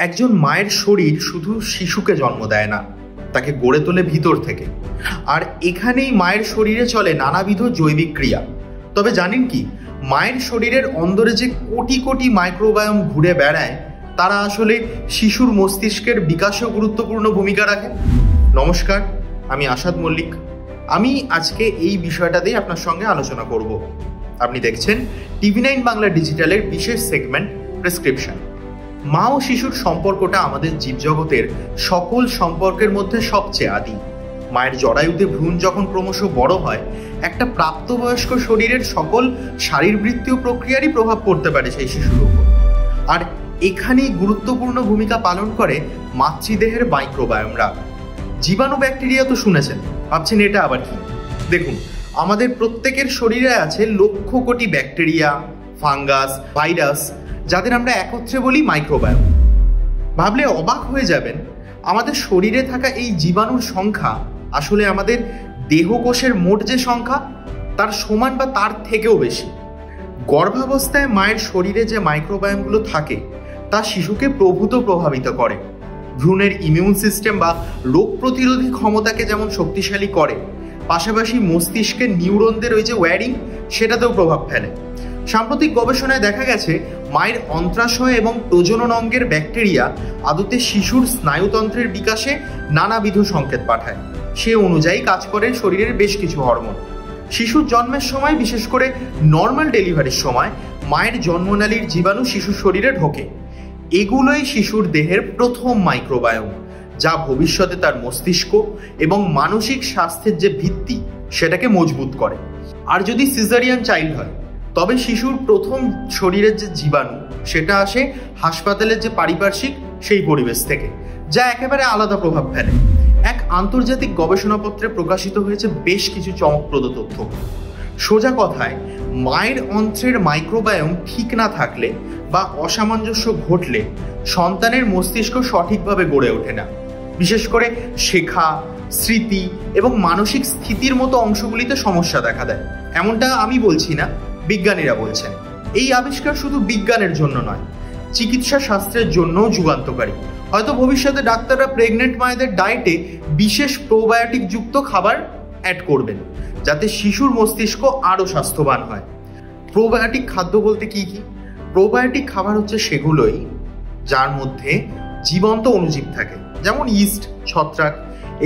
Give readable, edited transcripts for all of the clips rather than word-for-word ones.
একজন মায়ের শরীর শুধু শিশুকে জন্ম দেয় না, তাকে গড়ে তোলে ভিতর থেকে। আর এখানেই মায়ের শরীরে চলে নানাবিধ জৈবিক ক্রিয়া। তবে জানেন কি, মায়ের শরীরের অন্দরে যে কোটি কোটি মাইক্রোবায়োম ঘুরে বেড়ায়, তারা আসলে শিশুর মস্তিষ্কের বিকাশেও গুরুত্বপূর্ণ ভূমিকা রাখে। নমস্কার, আমি আসাদ মল্লিক। আমি আজকে এই বিষয়টাতেই আপনার সঙ্গে আলোচনা করব। আপনি দেখছেন TV9 বাংলা ডিজিটালের বিশেষ সেগমেন্ট প্রেসক্রিপশন। মা ও শিশুর সম্পর্কটা আমাদের জীবজগতের সকল সম্পর্কের মধ্যে সবচেয়ে আদি। মায়ের জরায়ুতে ভ্রূণ যখন ক্রমশ বড় হয়, একটা প্রাপ্তবয়স্ক শরীরের সকল শারীরবৃত্তীয় প্রক্রিয়ারই প্রভাব পড়তে পারে সেই শিশুর উপর। আর এখানেই গুরুত্বপূর্ণ ভূমিকা পালন করে মাতৃদেহের মাইক্রোবায়োমরা। জীবাণু ব্যাকটেরিয়া তো শুনেছেন, ভাবছেন এটা আবার কি? দেখুন, আমাদের প্রত্যেকের শরীরে আছে lakh crore bacteria, fungus, virus, যাদের আমরা একত্রে বলি মাইক্রোবায়োম। ভাবলে অবাক হয়ে যাবেন, আমাদের শরীরে থাকা এই জীবাণুর সংখ্যা আসলে আমাদের দেহকোষের মোট যে সংখ্যা তার সমান বা তার থেকেও বেশি। গর্ভাবস্থায় মায়ের শরীরে যে মাইক্রোবায়োমগুলো থাকে তা শিশুকে প্রভাবিত করে। ভ্রূণের ইমিউন সিস্টেম বা রোগ প্রতিরোধী ক্ষমতাকে যেমন শক্তিশালী করে, পাশাপাশি মস্তিষ্কের নিউরনদের ওই যে ওয়্যারিং, সেটাতেও প্রভাব ফেলে। সাম্প্রতিক গবেষণায় দেখা গেছে, মায়ের অন্ত্রাশয় এবং প্রজনন অঙ্গের ব্যাকটেরিয়া আদতে শিশুর স্নায়ুতন্ত্রের বিকাশে নানাবিধ সংকেত পাঠায়। সে অনুযায়ী কাজ করে শরীরের বেশ কিছু হরমোন। শিশুর জন্মের সময়, বিশেষ করে নর্মাল ডেলিভারির সময়, মায়ের জন্মনালীর জীবাণু শিশুর শরীরে ঢোকে। এগুলোই শিশুর দেহের প্রথম মাইক্রোবায়োম, যা ভবিষ্যতে তার মস্তিষ্ক এবং মানসিক স্বাস্থ্যের যে ভিত্তি সেটাকে মজবুত করে। আর যদি সিজারিয়ান চাইল্ড হয়, তবে শিশুর প্রথম শরীরের যে জীবাণু সেটা আসে হাসপাতালের যে পারিপার্শ্বিক সেই পরিবেশ থেকে, যা একেবারে আলাদা প্রভাব ফেলে। এক আন্তর্জাতিক গবেষণাপত্রে প্রকাশিত হয়েছে বেশ কিছু চমকপ্রদ তথ্য। সোজা কথায়, মায়ের অন্ত্রের মাইক্রোবায়োম ঠিক না থাকলে বা অসামঞ্জস্য ঘটলে সন্তানের মস্তিষ্ক সঠিকভাবে গড়ে ওঠে না। বিশেষ করে শেখা, স্মৃতি এবং মানসিক স্থিতির মতো অংশগুলিতে সমস্যা দেখা দেয়। এমনটা আমি বলছি না, বিজ্ঞানীরা বলছেন। এই আবিষ্কার শুধু বিজ্ঞানের জন্য নয়, চিকিৎসা শাস্ত্রের জন্যও যুগান্তকারী। হয়তো ভবিষ্যতে ডাক্তাররা প্রেগনেন্ট মায়েদের ডায়েটে বিশেষ প্রোবায়োটিক যুক্ত খাবার অ্যাড করবেন, যাতে শিশুর মস্তিষ্ক আরও স্বাস্থ্যবান হয়। প্রোবায়োটিক খাদ্য বলতে কি কি? প্রোবায়োটিক খাবার হচ্ছে সেগুলোই যার মধ্যে জীবন্ত অণুজীব থাকে, যেমন ইস্ট, ছত্রাক।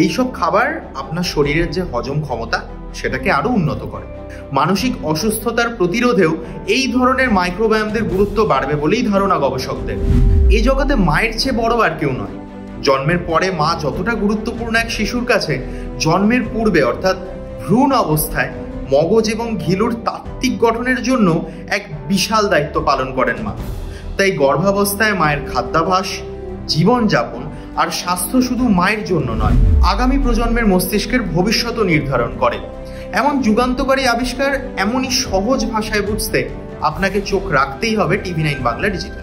এইসব খাবার আপনার শরীরের যে হজম ক্ষমতা সেটাকে আরো উন্নত করে। মানসিক অসুস্থতার প্রতিরোধেও এই ধরনের মাইক্রোবায়োমদের গুরুত্ব বাড়বে বলেই ধারণা গবেষকদের। এই জগতে মায়ের চেয়ে বড় আর কেউ নয়। জন্মের পরে মা যতটা গুরুত্বপূর্ণ এক শিশুর কাছে, জন্মের পূর্বে অর্থাৎ ভ্রূণ অবস্থায় মগজ এবং ঘিলুর তাত্ত্বিক গঠনের জন্য এক বিশাল দায়িত্ব পালন করেন মা। তাই গর্ভাবস্থায় মায়ের খাদ্যাভ্যাস, জীবনযাপন আর স্বাস্থ্য শুধু মায়ের জন্য নয়, আগামী প্রজন্মের মস্তিষ্কের ভবিষ্যৎও নির্ধারণ করে। এমন যুগান্তকারী আবিষ্কার এমনই সহজ ভাষায় বুঝতে আপনাকে চোখ রাখতেই হবে TV9 বাংলা ডিজিটাল।